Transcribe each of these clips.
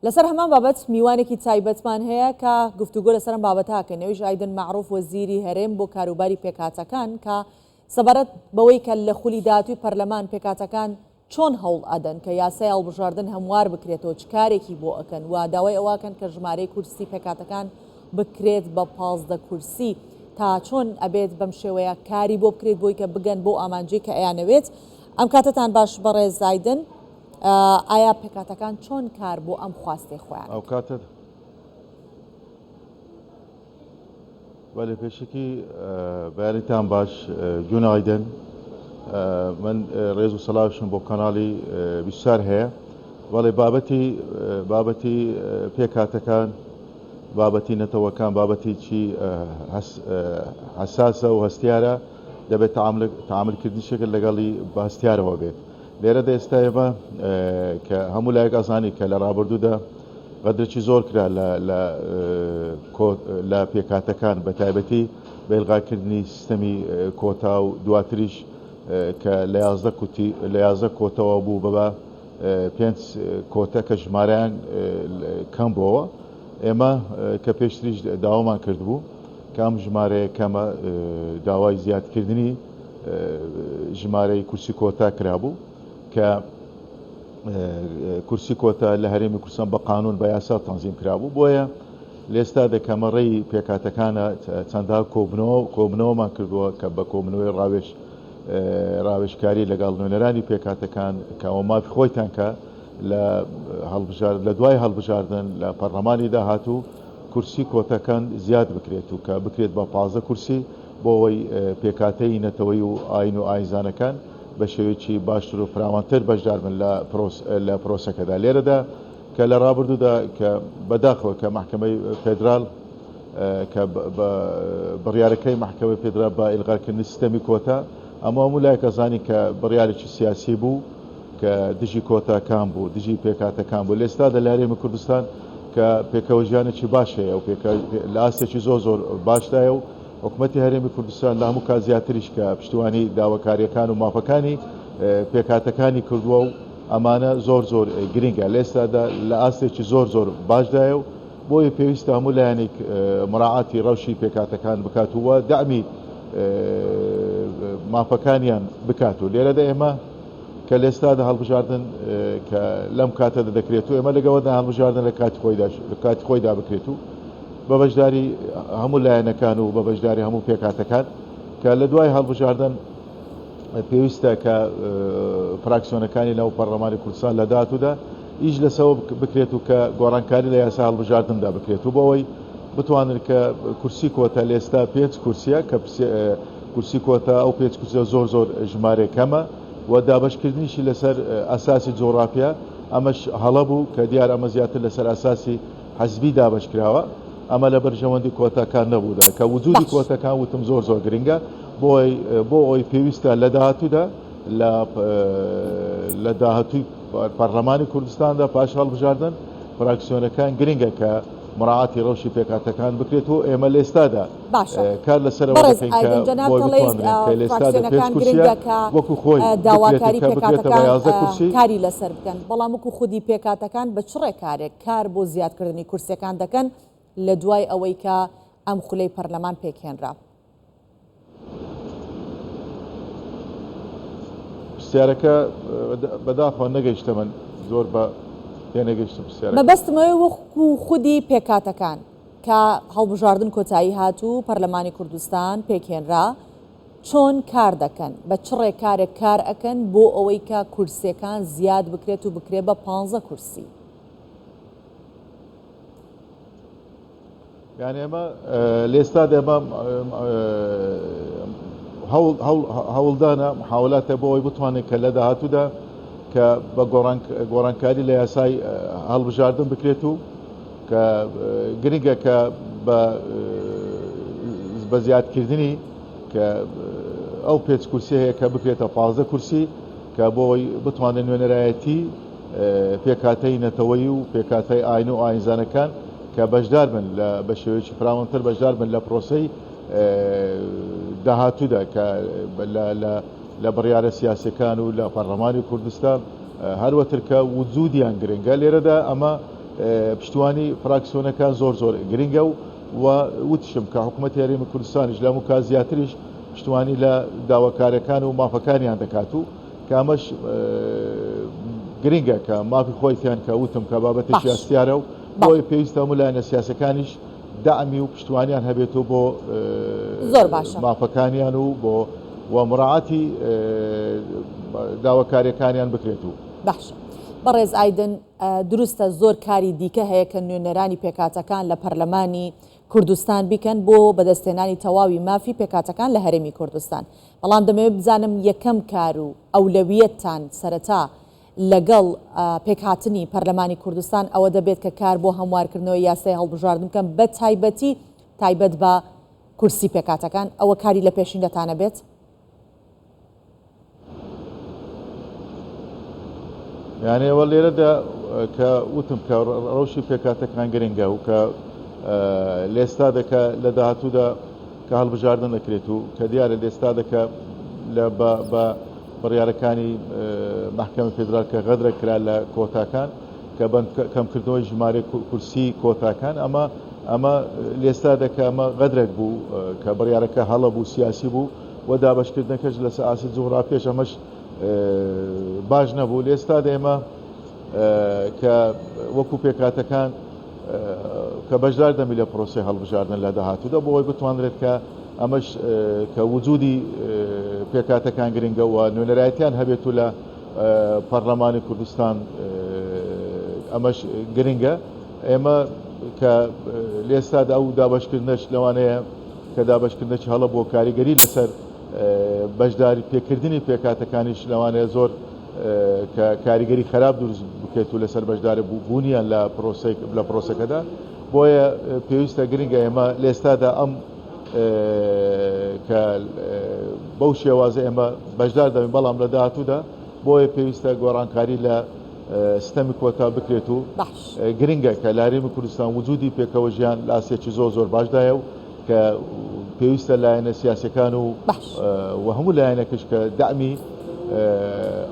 لەسەر هەمان بابەت میوانێکی تایبەتمان هەیە کە گفتوگۆ لەسەر ئەم نەویش ئایدن معروف وەزیری هەرێم بۆ کاروباری پێکهاتەکان کە سەبارەت بەوەی کە لە خولی داهاتووی پەرلەمان پێکهاتەکان چۆن هەوڵ ئەدەن کە یاسای هەڵبژاردن هەموار بکرێتەوە چ کارێکی بۆ ئەکەن و داوای ئەوەکەن کە ژمارەی کورسی پێکهاتەکان بکرێت بە 15 کورسی تا چۆن ئەبێت بەم شێوەیە کاری بۆ بکرێت بۆی کە بگەن بۆ ئامانجەی کە ئەیانەوێت. ئەم کاتتان باش بەڕێز ئایدن، ئایا پێکهاتەکان چۆن کار بۆ ئەم خواستی خۆیان ئەو کاتت ولی پێشکی بەیانیتان باش جون ئایدن، من ڕێز و سەلاوشم بۆ کەناڵی بیسار هەیە، وەڵێ بابەتی پێکهاتەکان، بابەتی نەتەوەکان، بابەتی چی حساسە و هەستیارە، دەبێت تەعاملکردنیشێکە لەگەڵی بە هەستیارەوە بێت. لێرەدا ئێستا ئێمە کە هەموو لایەک ئەزانی کە لە ڕابردوودا قەدرێکی زۆر کرا لە پێکهاتەکان بە تایبەتی بە ئیلغاکردنی سیستەمی کۆتا و دواتریش کە لە 11 کۆتەوە بوو بەبە 5 کۆتە کە ژمارەیان کەم بووەوە. ئێمە کە پێشتریش داوامان کردبوو کە ئەم ژمارەیە کەمە داوای زیادکردنی ژمارەی کورسی کۆتا کرابوو کە کورسی کۆتا لە هەرێمی کوردستان بە قانون بە یاسا تەنزیم کرابوو. بۆیە لێستا دەکەمەڕێی پێکهاتەکانە چەندها کۆبنەوەمان کردووە کە بە کۆبنەوەی ڕاوێژکاری لەگەڵ نوێنەرانی پێکهاتەکان کە ئەوە مافی خۆیتان کە لە دوای هەڵبژاردن لە پەرلەمانی داهاتوو کورسی کۆتەکان زیاد بکرێت و کە بکرێت بە 15 کورسی بۆ ئەوەی پێکهاتەی نەتەوەی و ئاین و ئاینزانەکان بە شێوەیەکی باشتر و فراوانتر بەشدار بن لە پرۆسەکەدا. لێرەدا کە لە ڕابردوودا کە بەداخەوە کە محکەمەی فێدرال کە بڕیارەکەی محکەمەی فێدرال بە ئیلغاکردنی سیستەمی کۆتا، ئەمە هەموو لایەک ئەزانی کە بڕیارێکی سیاسی بوو کە دژی کۆتاکان بوو، دژی پێکهاتەکان بوو. لێستادا لە هەرێمی کوردستان کە پێکەوەژیانێکی باش هەیە و لە ئاستێکی زۆر باشدایە و حکوومەتی هەرێمی کوردستان لە هەموو کات زیاتریش کە پشتیوانی داواکاریەکان و مافەکانی پێکهاتەکانی کردووە و ئەمانە زۆر گرنگە. لێستادا لە ئاستێکی زۆر باشدایە و بۆیە پێویستە هەموو لایەنێک مراعاتی ڕەوشی پێکهاتەکان بکاتووە، دامی مافەکانیان بکات و لێرەدا ئێمە کە لێستادا هەڵبژاردن کە لەم کاتەدا دەکرێت و ئێمە لەگەوەدا هەڵبژاردن لە کاتی خۆیدا بکرێت و بە بەشداری هەموو لایەنەکان و بە بەشداری هەموو پێکهاتەکان کە لە دوای هەڵبژاردن پێویستە کە فراکسیۆنەکانی ناو پەرلەمانی کوردستان لە داهاتوودا ئیش لەسەوە بکرێت و کە گۆڕانکاری لە یاسا هەڵبژاردندا بکرێت و بۆەوەی بتوانن کە کورسی کۆتا لێستا 5 کورسیە کە کورسی کۆتا ئەو 5 کورسیە زۆر ژمارە کەمە و دابشکردنیشی لەسەر ئەساسی جۆڕافیا، ئەمەش هەڵە بوو کە دیار ئەمە زیاتر لەسەر ئەساسی حەزبی دابشکراوە، ئەمە لە بەرژەوەندی کۆتاکان نەبوودا کە وجودی کۆتەکان وتم زۆر گرنگە بۆ ئەوی پێویستە لە داهاتوودا لە داهاتووی پەرلەمانی کوردستاندا پاش هەڵبژاردن فراکسیۆنەکان گرنگە کە مراعاتی ڕەوشی پێکهاتەکان بکرێت و ئێمە لێستادا کار لەسەرەوە دەکەین کە بۆی بتوانین کە لێستادا 5 کورسیە وەکو خۆی داواکاری پێکهاتەکان کاری لەسەر بکەن، بەڵام وەکو خودی پێکهاتەکان بە چ ڕێکارێک کار بۆ زیادکردنی کورسیەکان دەکەن لە دوای ئەوەی کە ئەم خولەی پەرلەمان پێکهێنرا؟ پرسیارەکە بەداخەوە نەگەیشتە من زۆر بە نەگەیشتم پرسیارەکە. مەبەستمەوەی وەکو خودی پێکهاتەکان کە هەڵبژاردن کۆتایی هاتوو پەرلەمانی کوردستان پێکهێنرا چۆن کار دەکەن، بە چ ڕێکارێک کار ئەکەن بۆ ئەوەی کە کورسیەکان زیاد بکرێت و بکرێت بە 15 کورسی؟ یعنی ئێمە لێستا ئێمە هەوڵدانە محاولاتە بۆ ئەوەی بتوانێت کە لە داهاتوودا کە بە گۆڕانکاری لە یاسای هەڵبژاردن بکرێت و کە گرنگە کە بە زیادکردنی کە ئەو 5 کورسی هەیە کە بکرێتە 15 کورسی کە بۆ ئەوەی بتوانێت نوێنەرایەتی پێکهاتەی نەتەوەی و پێکهاتەی ئاین و ئاینزانەکان کە بەشدار بن بە شێوەیەکی فراوانتر بەشدار بن لە پرۆسەی داهاتوودا کە لە بڕیارە سیاسەکان و لە پەرلەمانی کوردستان هەروەتر کە وجودیان گرنگە. لێرەدا ئەمە پشتیوانی فراکسیۆنەکان زۆر گرنگە و وتشم کە حکوومەتی هەرێمی کوردستانیش لە هەموو کات زیاتریش پشتیوانی لە داواکارەکان و مافەکانیان دەکات و کە ئەمەش گرنگە کە مافی خۆیتیان کە وتم کە بابەتێکی ئاستیارە و بۆی پێویستە هەموو لایەنە سیاسەکانیش داعمی و پشتیوانیان هەبێتەوە بۆ مافەکانیان و بۆ مڕاعاتی داواکاریەکانیان بکرێت و باشە. بەڕێز ئایدن دروستە زۆر کاری دیکە هەیە کە نوێنەرانی پێکاتەکان لە پەرلەمانی کوردستان بیکەن بۆ بەدەستێنانی تەواوی مافی پێکاتەکان لە هەرێمی کوردستان. بەڵام دەمەوێت بزانم یەکەم کار و ئەولەویەتتان سەرەتا لەگەڵ پێکهاتنی پەرلەمانی کوردستان ئەوە دەبێت کە کار بۆ هەموارکردنەوەی یاسای هەڵبژاردن بکەن بە تایبەت بە کورسی پێکاتەکان. ئەوە کاری لە پێشینەتانە بێت؟ یعنی ئەوە لێرەدا کە وتم کە ڕەوشی پێکاتەکان گرنگە و کە لێستا دەکە لە داهاتوودا کە هەڵبژاردن دەکرێت و کە دیارە لێستا دەکە لە بە بڕیارەکانی محکەمە فێدرال کە غەدرە کرا لە کۆتاکان کە کەمکردنەوەی ژمارە کورسی کۆتاکان ئەمە لێستا دەکە ئەمە غەدرێک بوو کە بڕیارەکە هەڵە بوو سیاسی بوو و دابەشکردنەکەش لە ئاسی جوغرافیەش ئەمەش باش نەبوو. لێستا ئێمە کە وەکو پێکاتەکان کە بەشدار دەمی لە پرۆسی هەڵبژاردن لە داهاتوودا بۆەوەی بتوانرێت کە ئەمەش کە وجودی پێکاتەکان گرنگە و نوێنەرایەتیان هەبێت و لە پەرلەمانی کوردستان ئەمەش گرنگە. ئێمە کە لێستادا ئەو دابەشکردنەش لەوانەیە کە دابەشکردنەی هەڵە بۆ کاریگەری لەسەر بەشداری پێکردنی پێکاتەکانیش لەوانەیە زۆر کە کاریگەری خراپ دروست بکەیت و لەسەر بەشداری بوونیان لە پرۆسەکەدا. بۆیە پێویستە گرنگە ئێمە لێستادا ئەم کە بەو شێوازە ئێمە بەشدار دەبین، بەڵام لە داهاتوودا بۆیە پێویستە گۆڕانکاری لە سیستەمی کۆتا بکرێت و گرنگە کە لە هەرێمی کوردستان وجودی پێکەوە ژیان لە ئاسیەکی زۆر باشدایە و کە پێویستە لایەنە سیاسەکان و هەموو لایەنێکش کە دامی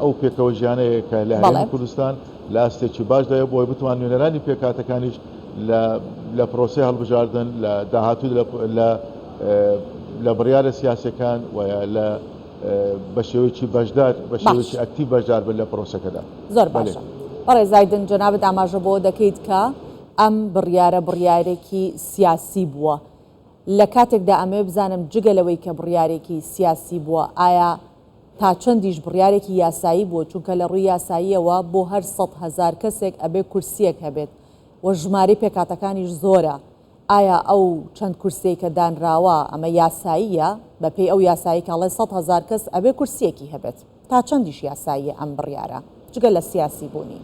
ئەو پێکەوە ژیانەیە کە لە هەرێمی کوردستان لە ئاستێکی باشدایە بۆی بتوان نوێنەرانی پێکاتەکانیش لە پرۆسی هەڵبژاردن لە داهاتوو لە بڕیارە سیاسەکان و لە بە شێوەیەکی بەشدار بە شێوەیەکی ئەکتیڤ بەشدار بن لە پرۆسەکەدا. زۆر باشە. بەڕێز ئایدن جەنابەت ئاماژە بۆ دەکەیت کە ئەم بڕیارێکی سیاسی بووە. لە کاتێکدا ئەمێ بزانم جگەلەوەی کە بڕیارێکی سیاسی بووە، ئایا تا چەندیش بڕیارێکی یاسایی بووە؟ چونکە لە ڕووی یاساییەوە بۆ هەر 100,000 کەسێک ئەبێ کورسیەک هەبێت و ژمارەی پێکاتەکانیش زۆرە. ئایا ئەو چەند کورسێک کە دانراوە ئەمە یاساییە؟ بەپێی ئەو یاسایی کاڵێ 100,000 کەس ئەبێ کورسیەکی هەبێت. تا چەندیش یاساییە ئەم بڕیارە جگە لە سیاسی بوونی؟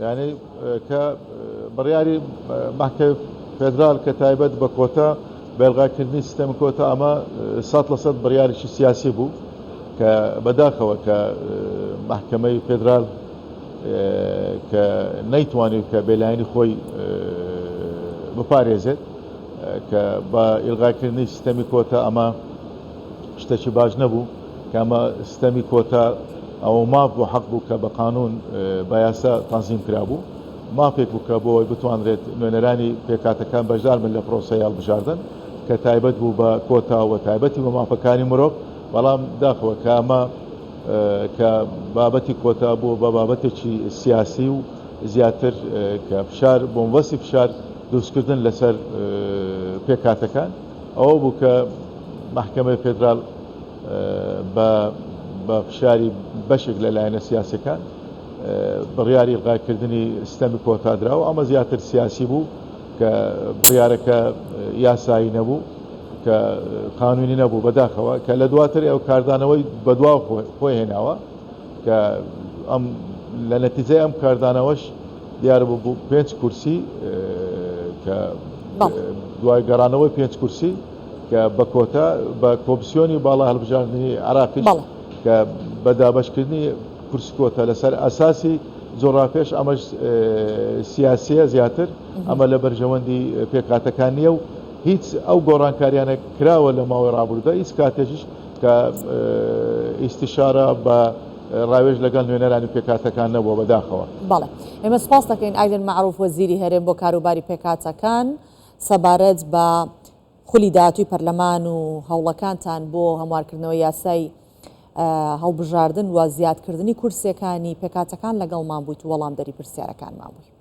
یعنی کە بڕیاری محکەمەی فێدرال کە تایبەت بە کۆتا بەلغاکردنی سیستەمی کۆتا ئەمە 100% بڕیارێکی سیاسی بوو کە بەداخەوە کە محکەمەی فێدرال کە نەیتوانێت کە بێلایەنی خۆی بپارێزێت کە بە ئیلغاکردنی سیستەمی کۆتا ئەمە شتێکی باش نەبوو کە ئەمە سیستەمی کۆتا ئەوە ماف بۆ حەق بوو کە بە قانون بە یاسا تەنزیم کرابوو، مافێک بوو کە بۆی بتوانرێت نوێنەرانی پێکاتەکان بەشدار بن لە پرۆسەی هەڵبژاردن کە تایبەت بوو بە کۆتا و تایبەتی بە مافەکانی مرۆڤ. بەڵام داخەوە کە ئەمە کە بابەتی کۆتا بوو بە بابەتێکی سیاسی و زیاتر کە فشار بۆمڤەسی فشار دروستکردن لەسەر پێکاتەکان ئەوە بوو کە محکەمەی فێدرال بە فشاری بەشێک لە لایەنە سیاسەکان بڕیاری ئیلغاکردنی سیستەمی کۆتا دراوە. ئەمە زیاتر سیاسی بوو کە بڕیارەکە یاسایی نەبوو کە قانونی نەبوو بەداخەوە کە لە دواتر ئەو کاردانەوەی بەدواو خۆی هێناوە کە ئەم لە نەتیجەی ئەم کاردانەوەش دیارە بوو 5 کورسی کە دوای گەڕانەوەی 5 کورسی کە بە کۆتا بە کۆمسیۆنی باڵا هەڵبژاردننی عراقیش کە بە دابەشکردنی کورسی کۆتا لەسەر ئەساسی جۆڕافیەش ئەمەش سیاسیە زیاتر ئەمە لە بەرژەوەندی پێکاتەکان نییە و هیچ ئەو گۆڕانکاریانە کراوە لە ماوەی ڕابردوودا هیچ کاتێکیش کە ئیستیشارە بە ڕاوێژ لەگەڵ نوێنەرانی پێکاتەکان نەبووە بەداخەوە. بەڵێ ئێمە سپاس دەکەین ئایدن معروف وەزیری هەرێم بۆ کاروباری پێکاتەکان سەبارەت بە خولی داهاتووی پەرلەمان و هەوڵەکانتان بۆ هەموارکردنەوەی یاسای هەڵبژاردن و زیادکردنی کورسەکانی پێکاتەکان لەگەڵمان بوویت و وەڵامدەری پرسیارەکانمان بووی.